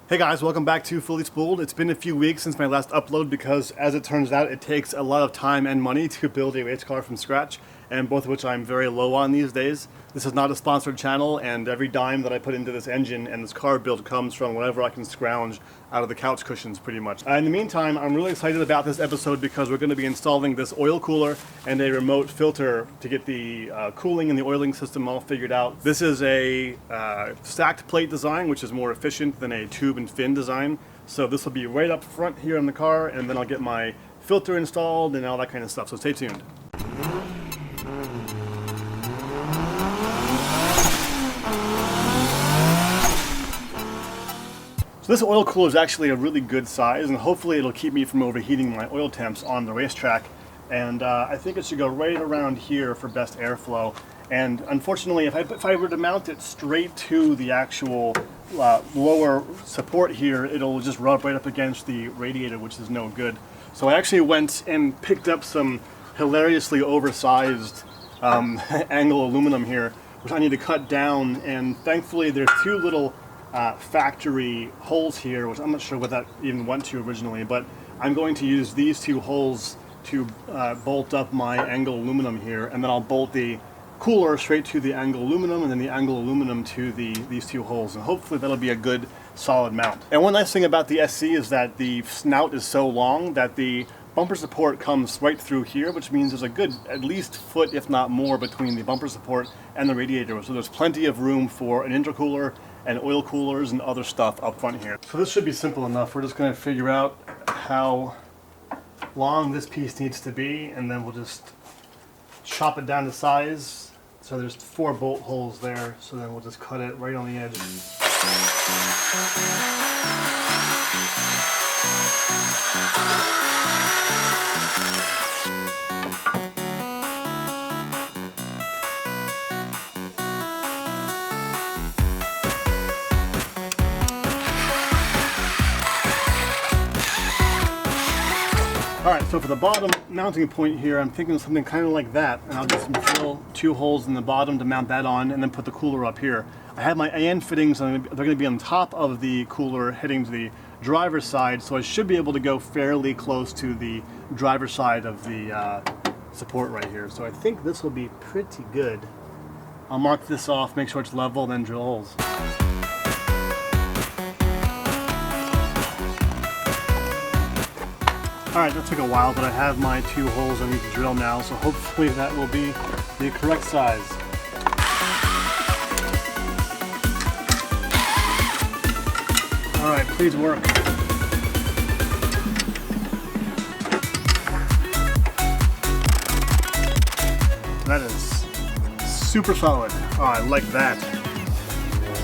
Hey guys, welcome back to Fully Spooled. It's been a few weeks since my last upload because, as it turns out, it takes a lot of time and money to build a race car from scratch, and both of which I'm very low on these days. This is not a sponsored channel, and every dime that I put into this engine and this car build comes from whatever I can scrounge out of the couch cushions, pretty much. In the meantime, I'm really excited about this episode because we're going to be installing this oil cooler and a remote filter to get the cooling and the oiling system all figured out. This is a stacked plate design, which is more efficient than a tube and fin design. So this will be right up front here in the car, and then I'll get my filter installed and all that kind of stuff. So stay tuned. So this oil cooler is actually a really good size, and hopefully it'll keep me from overheating my oil temps on the racetrack. And I think it should go right around here for best airflow. And unfortunately, if I were to mount it straight to the actual lower support here, it'll just rub right up against the radiator, which is no good. So I actually went and picked up some hilariously oversized angle aluminum here, which I need to cut down. And thankfully, there's two little factory holes here, which I'm not sure what that even went to originally, but I'm going to use these two holes to bolt up my angle aluminum here, and then I'll bolt the cooler straight to the angle aluminum and then the angle aluminum to these two holes, and hopefully that'll be a good solid mount. And one nice thing about the SC is that the snout is so long that the bumper support comes right through here, which means there's a good at least foot, if not more, between the bumper support and the radiator. So there's plenty of room for an intercooler and oil coolers and other stuff up front here. So this should be simple enough. We're just going to figure out how long this piece needs to be, and then we'll just chop it down to size. So there's 4 bolt holes there, so then we'll just cut it right on the edge. Alright, so for the bottom mounting point here, I'm thinking of something kind of like that, and I'll just drill 2 holes in the bottom to mount that on, and then put the cooler up here. I have my AN fittings, and they're going to be on top of the cooler heading to the driver's side, so I should be able to go fairly close to the driver's side of the support right here. So I think this will be pretty good. I'll mark this off, make sure it's level, then drill holes. Alright, that took a while, but I have my 2 holes I need to drill now, so hopefully that will be the correct size. Alright, please work. That is super solid. Oh, I like that.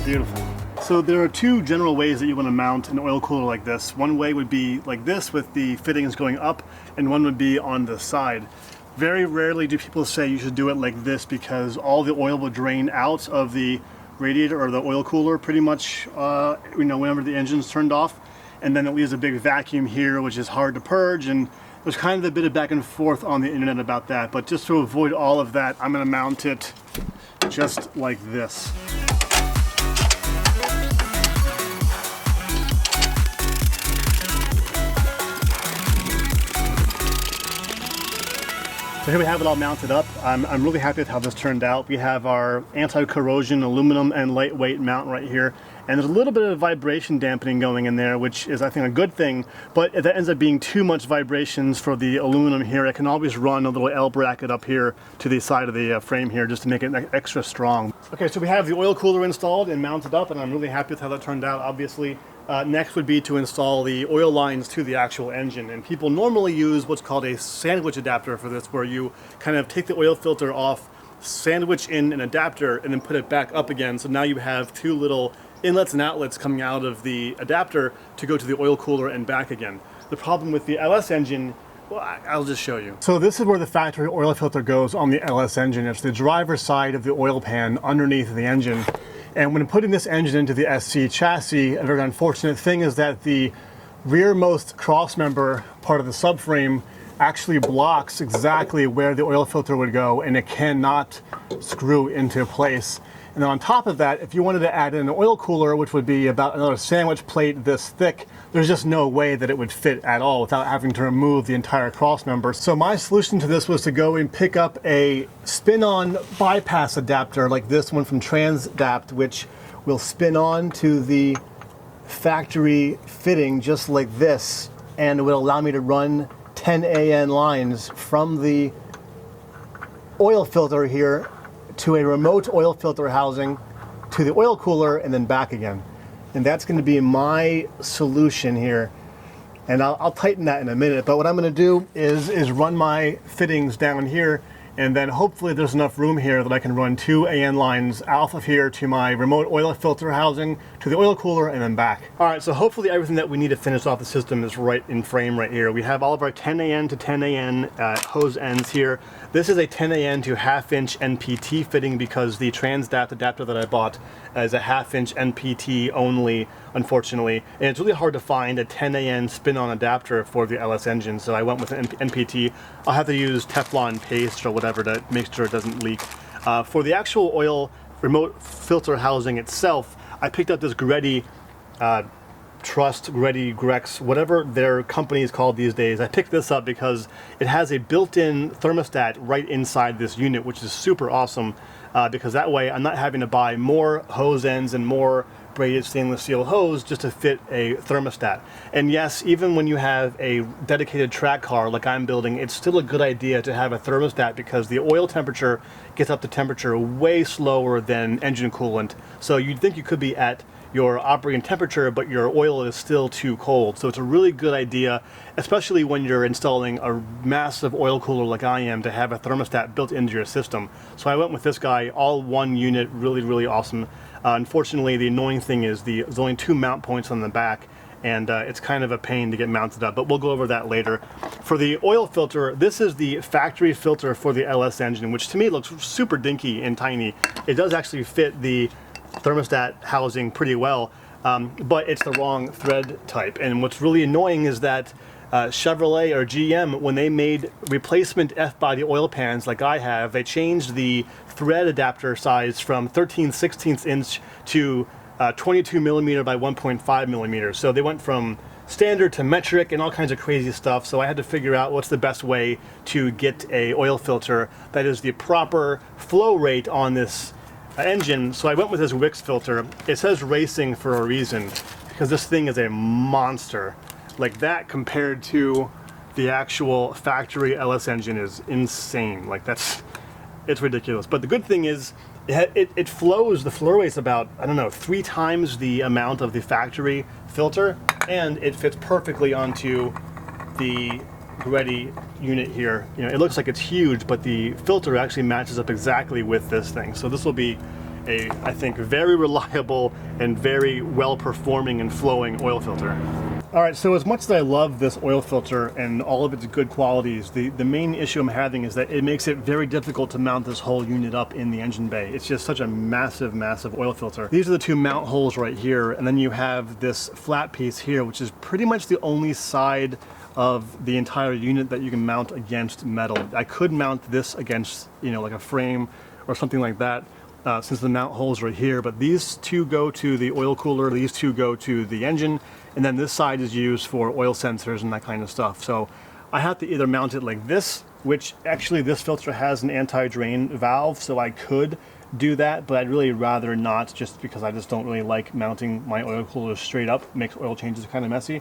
Beautiful. So there are 2 general ways that you want to mount an oil cooler like this. One way would be like this with the fittings going up, and one would be on the side. Very rarely do people say you should do it like this because all the oil will drain out of the radiator or the oil cooler pretty much whenever the engine's turned off, and then it leaves a big vacuum here which is hard to purge, and there's kind of a bit of back and forth on the internet about that. But just to avoid all of that, I'm going to mount it just like this. So here we have it all mounted up. I'm really happy with how this turned out. We have our anti-corrosion aluminum and lightweight mount right here. And there's a little bit of vibration dampening going in there, which is, I think, a good thing. But if that ends up being too much vibrations for the aluminum here, I can always run a little L bracket up here to the side of the frame here just to make it extra strong. Okay, so we have the oil cooler installed and mounted up, and I'm really happy with how that turned out, obviously. Next would be to install the oil lines to the actual engine, and people normally use what's called a sandwich adapter for this, where you kind of take the oil filter off, sandwich in an adapter, and then put it back up again. So now you have 2 little inlets and outlets coming out of the adapter to go to the oil cooler and back again. The problem with the LS engine, well, I'll just show you. So this is where the factory oil filter goes on the LS engine. It's the driver's side of the oil pan underneath the engine. And when putting this engine into the SC chassis, a very unfortunate thing is that the rearmost crossmember part of the subframe actually blocks exactly where the oil filter would go, and it cannot screw into place. And then on top of that, if you wanted to add in an oil cooler, which would be about another sandwich plate this thick, there's just no way that it would fit at all without having to remove the entire cross member. So my solution to this was to go and pick up a spin-on bypass adapter like this one from Transdapt, which will spin on to the factory fitting just like this, and it will allow me to run 10 AN lines from the oil filter here to a remote oil filter housing to the oil cooler and then back again. And that's going to be my solution here. And I'll tighten that in a minute, but what I'm going to do is run my fittings down here, and then hopefully there's enough room here that I can run 2 AN lines off of here to my remote oil filter housing, to the oil cooler, and then back. All right, so hopefully everything that we need to finish off the system is right in frame right here. We have all of our 10 AN to 10 AN hose ends here. This is a 10 AN to 1/2 inch NPT fitting because the Transdapt adapter that I bought is a 1/2 inch NPT only, unfortunately. And it's really hard to find a 10 AN spin-on adapter for the LS engine, so I went with an NPT. I'll have to use Teflon paste or whatever to make sure it doesn't leak. For the actual oil remote filter housing itself, I picked up this GReddy Trust, GReddy, Grex, whatever their company is called these days. I picked this up because it has a built-in thermostat right inside this unit, which is super awesome because that way I'm not having to buy more hose ends and more braided stainless steel hose just to fit a thermostat. And yes, even when you have a dedicated track car like I'm building, it's still a good idea to have a thermostat because the oil temperature gets up to temperature way slower than engine coolant. So you'd think you could be at your operating temperature, but your oil is still too cold. So it's a really good idea, especially when you're installing a massive oil cooler like I am, to have a thermostat built into your system. So I went with this guy, all one unit, really, really awesome. Unfortunately, the annoying thing is there's only 2 mount points on the back, and it's kind of a pain to get mounted up, but we'll go over that later. For the oil filter, this is the factory filter for the LS engine, which to me looks super dinky and tiny. It does actually fit the thermostat housing pretty well, but it's the wrong thread type. And what's really annoying is that Chevrolet or GM, when they made replacement F-body oil pans like I have, they changed the thread adapter size from 13/16 inch to 22 millimeter by 1.5 millimeters. So they went from standard to metric and all kinds of crazy stuff. So I had to figure out what's the best way to get a oil filter that is the proper flow rate on this engine. So I went with this Wix filter. It says racing for a reason because this thing is a monster. Like, that compared to the actual factory LS engine is insane. Like, it's ridiculous. But the good thing is it flows, the flow rate's about, I don't know, 3 times the amount of the factory filter, and it fits perfectly onto the GReddy unit here. You know, it looks like it's huge, but the filter actually matches up exactly with this thing. So this will be a, I think, very reliable and very well performing and flowing oil filter. All right, so as much as I love this oil filter and all of its good qualities, the main issue I'm having is that it makes it very difficult to mount this whole unit up in the engine bay. It's just such a massive, massive oil filter. These are the 2 mount holes right here, and then you have this flat piece here, which is pretty much the only side of the entire unit that you can mount against metal. I could mount this against, you know, like a frame or something like that, since the mount holes are here, but these 2 go to the oil cooler, these 2 go to the engine, and then this side is used for oil sensors and that kind of stuff. So I have to either mount it like this, which actually this filter has an anti-drain valve, so I could do that, but I'd really rather not, just because I just don't really like mounting my oil cooler straight up. It makes oil changes kind of messy.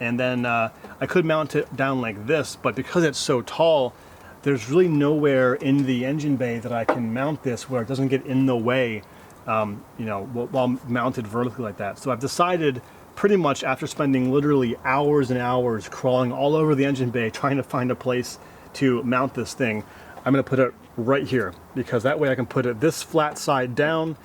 And then I could mount it down like this, but because it's so tall, there's really nowhere in the engine bay that I can mount this where it doesn't get in the way, you know, while mounted vertically like that. So I've decided, pretty much after spending literally hours and hours crawling all over the engine bay trying to find a place to mount this thing, I'm going to put it right here, because that way I can put it this flat side down,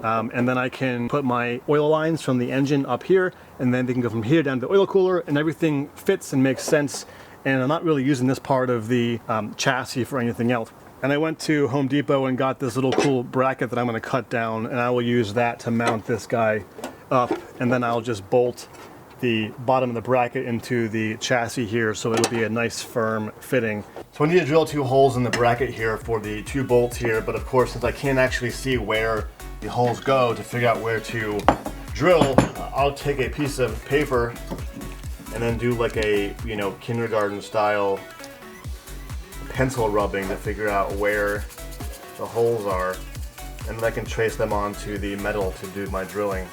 and then I can put my oil lines from the engine up here, and then they can go from here down to the oil cooler, and everything fits and makes sense, and I'm not really using this part of the chassis for anything else. And I went to Home Depot and got this little cool bracket that I'm going to cut down, and I will use that to mount this guy up, and then I'll just bolt the bottom of the bracket into the chassis here, so it'll be a nice firm fitting. So I need to drill 2 holes in the bracket here for the 2 bolts here, but of course, since I can't actually see where the holes go to figure out where to drill, I'll take a piece of paper and then do like a, you know, kindergarten style pencil rubbing to figure out where the holes are, and then I can trace them onto the metal to do my drilling.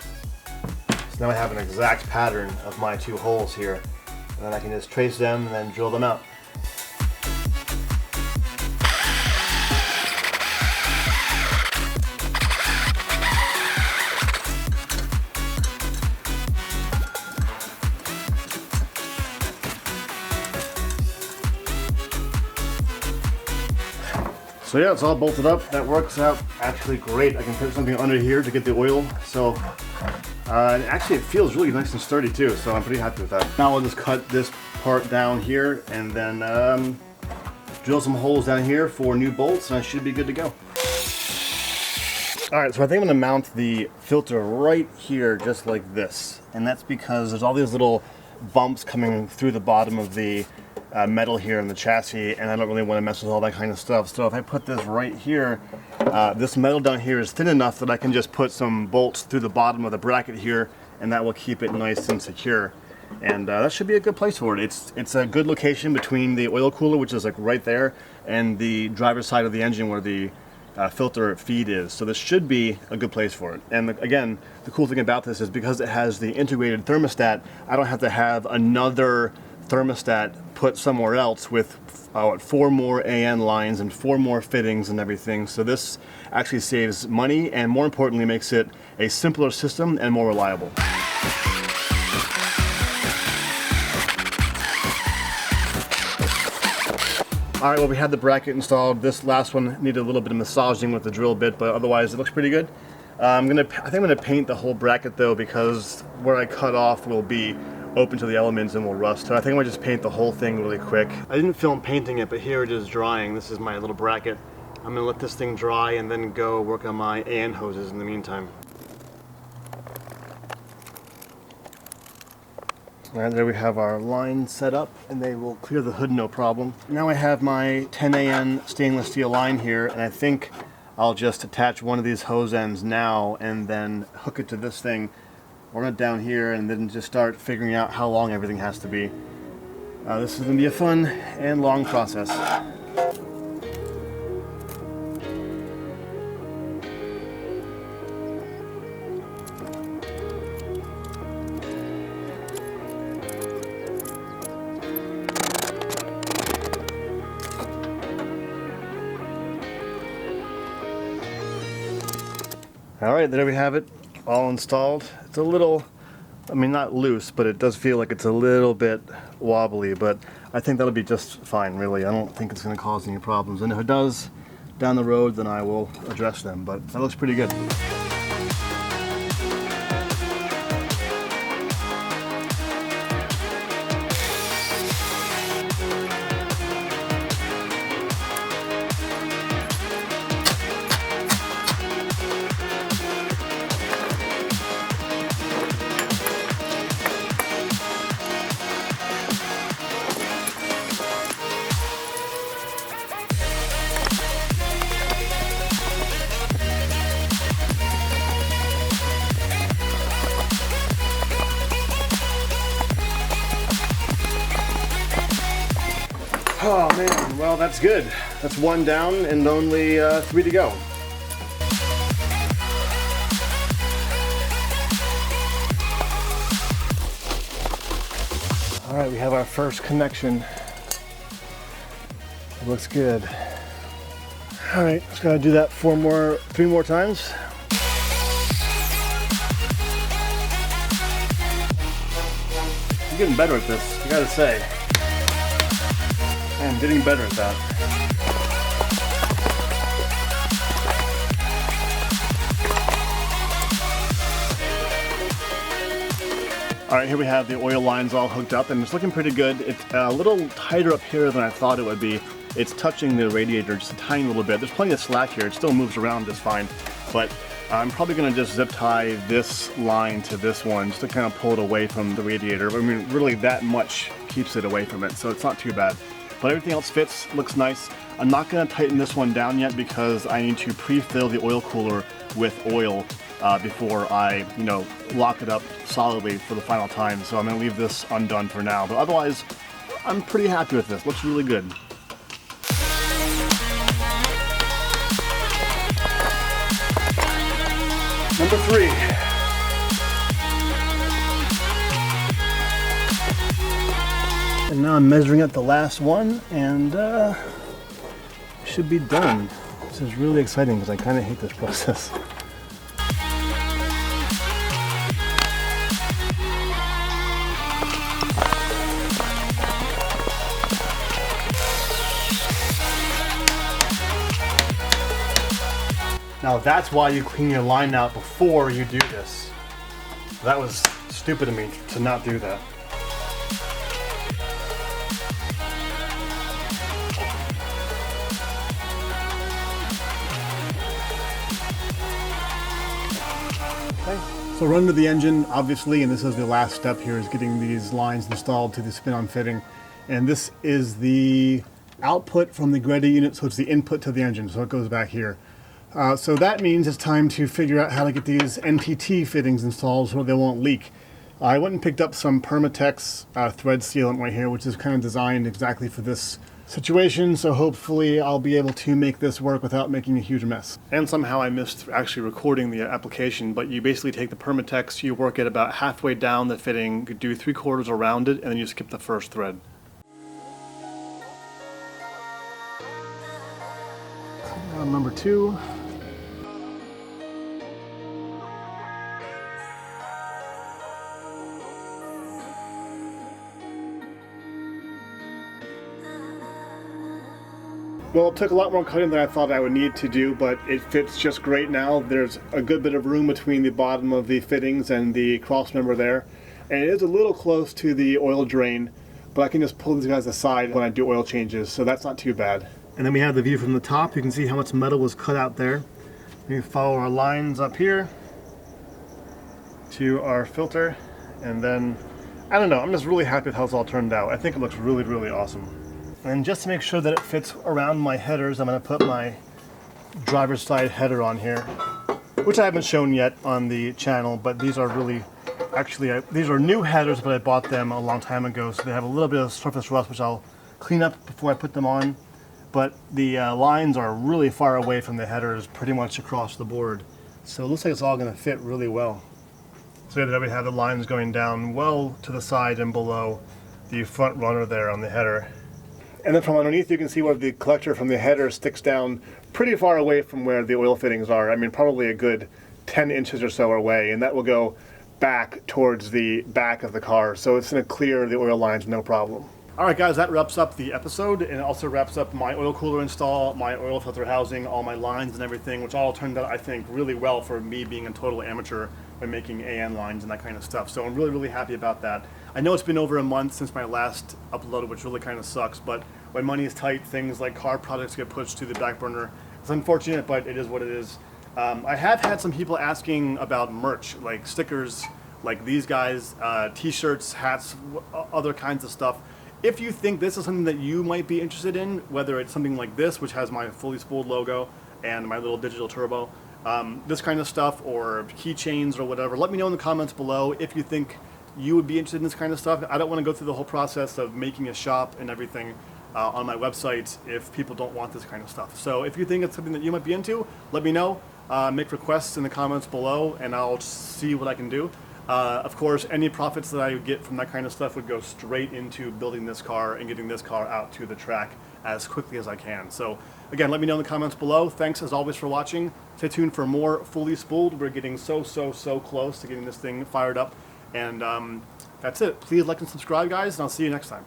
So now I have an exact pattern of my 2 holes here, and then I can just trace them and then drill them out. So yeah, it's all bolted up. That works out actually great. I can put something under here to get the oil. So actually it feels really nice and sturdy too, so I'm pretty happy with that. Now I'll just cut this part down here and then drill some holes down here for new bolts, and I should be good to go. All right, so I think I'm gonna mount the filter right here just like this. And that's because there's all these little bumps coming through the bottom of the metal here in the chassis, and I don't really want to mess with all that kind of stuff. So if I put this right here, this metal down here is thin enough that I can just put some bolts through the bottom of the bracket here, and that will keep it nice and secure. And that should be a good place for it. It's a good location between the oil cooler, which is like right there, and the driver's side of the engine where the filter feed is. So this should be a good place for it. And again, the cool thing about this is because it has the integrated thermostat, I don't have to have another thermostat put somewhere else with 4 more AN lines and 4 more fittings and everything. So this actually saves money, and more importantly makes it a simpler system and more reliable. All right, well, we had the bracket installed. This last one needed a little bit of massaging with the drill bit, but otherwise it looks pretty good. I think I'm gonna paint the whole bracket though, because where I cut off will be open to the elements and will rust. So I think I'm gonna just paint the whole thing really quick. I didn't film painting it, but here it is drying. This is my little bracket. I'm gonna let this thing dry and then go work on my AN hoses in the meantime. All right, there we have our line set up, and they will clear the hood no problem. Now I have my 10 AN stainless steel line here, and I think I'll just attach one of these hose ends now and then hook it to this thing, run it down here, and then just start figuring out how long everything has to be. This is going to be a fun and long process. Alright, there we have it, all installed. It's a little, I mean, not loose, but it does feel like it's a little bit wobbly, but I think that'll be just fine, really. I don't think it's going to cause any problems, and if it does down the road, then I will address them, but that looks pretty good. Oh man, well that's good. That's 1 down and only 3 to go. All right, we have our first connection. It looks good. All right, just gotta do that 3 more times. I'm getting better at this, I gotta say. I'm getting better at that. All right, here we have the oil lines all hooked up, and it's looking pretty good. It's a little tighter up here than I thought it would be. It's touching the radiator just a tiny little bit. There's plenty of slack here. It still moves around just fine, but I'm probably going to just zip tie this line to this one just to kind of pull it away from the radiator. I mean, really that much keeps it away from it, so it's not too bad. But everything else fits, looks nice. I'm not going to tighten this one down yet because I need to pre-fill the oil cooler with oil before I, lock it up solidly for the final time. So I'm going to leave this undone for now. But otherwise, I'm pretty happy with this. Looks really good. Number 3. And now I'm measuring up the last one, and should be done. This is really exciting because I kind of hate this process. Now that's why you clean your line out before you do this. That was stupid of me to not do that. Okay. So run to the engine, obviously, and this is the last step here, is getting these lines installed to the spin-on fitting. And this is the output from the GReddy unit, so it's the input to the engine, so it goes back here. So that means it's time to figure out how to get these NTT fittings installed so they won't leak. I went and picked up some Permatex thread sealant right here, which is kind of designed exactly for this situation, so hopefully I'll be able to make this work without making a huge mess. And somehow I missed actually recording the application, but you basically take the Permatex, you work it about halfway down the fitting, you do 3/4 around it, and then you skip the first thread. Number 2. Well, it took a lot more cutting than I thought I would need to do, but it fits just great now. There's a good bit of room between the bottom of the fittings and the cross member there. And it is a little close to the oil drain, but I can just pull these guys aside when I do oil changes, so that's not too bad. And then we have the view from the top. You can see how much metal was cut out there. We follow our lines up here to our filter, and then, I don't know, I'm just really happy with how it's all turned out. I think it looks really, really awesome. And just to make sure that it fits around my headers, I'm going to put my driver's side header on here, which I haven't shown yet on the channel, but these are really, actually, these are new headers, but I bought them a long time ago, so they have a little bit of surface rust, which I'll clean up before I put them on. But the lines are really far away from the headers, pretty much across the board. So it looks like it's all going to fit really well. So that we have the lines going down well to the side and below the front runner there on the header. And then from underneath you can see where the collector from the header sticks down pretty far away from where the oil fittings are. I mean, probably a good 10 inches or so away, and that will go back towards the back of the car. So it's going to clear the oil lines no problem. Alright guys, that wraps up the episode, and it also wraps up my oil cooler install, my oil filter housing, all my lines and everything, which all turned out, I think, really well for me being a total amateur when making AN lines and that kind of stuff. So I'm really, really happy about that. I know it's been over a month since my last upload, which really kind of sucks, but when money is tight, things like car products get pushed to the back burner. It's unfortunate, but it is what it is. I have had some people asking about merch, like stickers, like these guys, t-shirts, hats, other kinds of stuff. If you think this is something that you might be interested in, whether it's something like this, which has my fully spooled logo and my little digital turbo, this kind of stuff, or keychains or whatever, let me know in the comments below if you think you would be interested in this kind of stuff. I don't want to go through the whole process of making a shop and everything on my website if people don't want this kind of stuff. So if you think it's something that you might be into, let me know. Make requests in the comments below and I'll see what I can do. Of course, any profits that I would get from that kind of stuff would go straight into building this car and getting this car out to the track as quickly as I can. So again, let me know in the comments below. Thanks as always for watching. Stay tuned for more Fully Spooled. We're getting so close to getting this thing fired up. And that's it. Please like and subscribe, guys, and I'll see you next time.